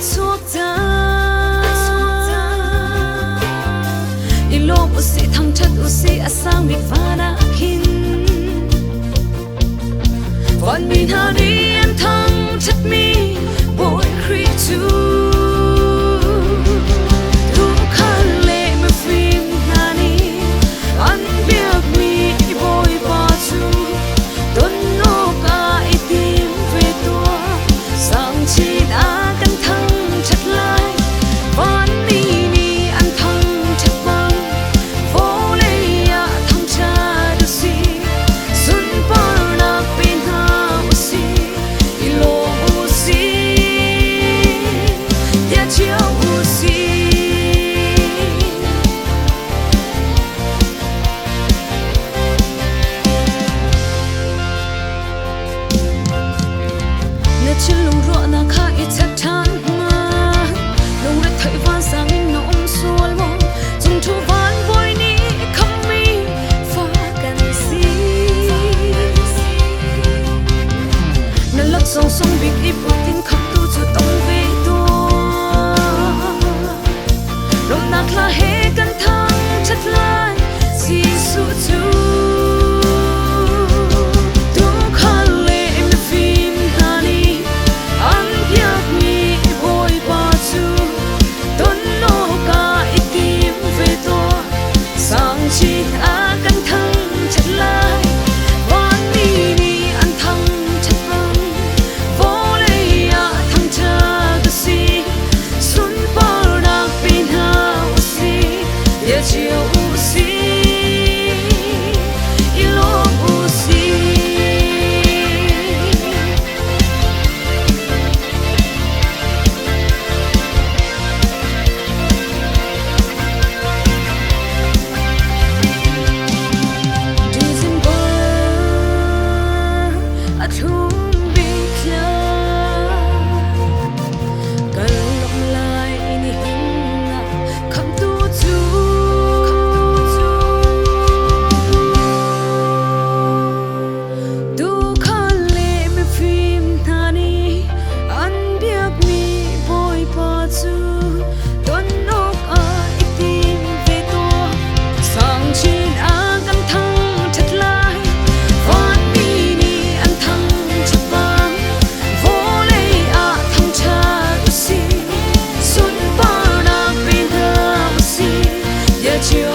thuộc ta Lawm Usih thang chat Usih asang mi vana khin Von min hani an thang chat mi boy khri tu Tu khan le me phim nani an biak mi boy ba tu Don no ka itim ve tua sang chi na kan thang chat lai Von mi ni an thang chat bang Vô le ya thang cha du si Sun par na pin ha Usih Lawm Usih Tha Ceu Usih Nè chân lùng rõ na kha i chắc chắn mà Lùng rết thấy van sang in nó xuân mong Dùng thu van vội ni khăm mi phaกันsi Nè lắc song song big i bụi tin khắp tu chu tông về tua Lùng nạc là hêกันthang chất lai si su chu Tu khan le me phim hani An biak mi boy ba chu Don no ka itim ve tua Sang chi a kan thang chat lai Van mi ni an thang chat bang Vô le ya thang cha du si Sun par na pin ha Usih Tha Ceu Usih Lawm Usih December at home 𝑏𝑒𝑟𝑎ℎ Kan lom lai ni hinga kham tu chu Tu khan le me phim thani an biak mi boy pa chu Don nok a itim ve to sang chin a kan thang chat lai Van mi ni an thang chat bang Vô le a thang cha Usih Sun par na pin ha Usih Tha Ceu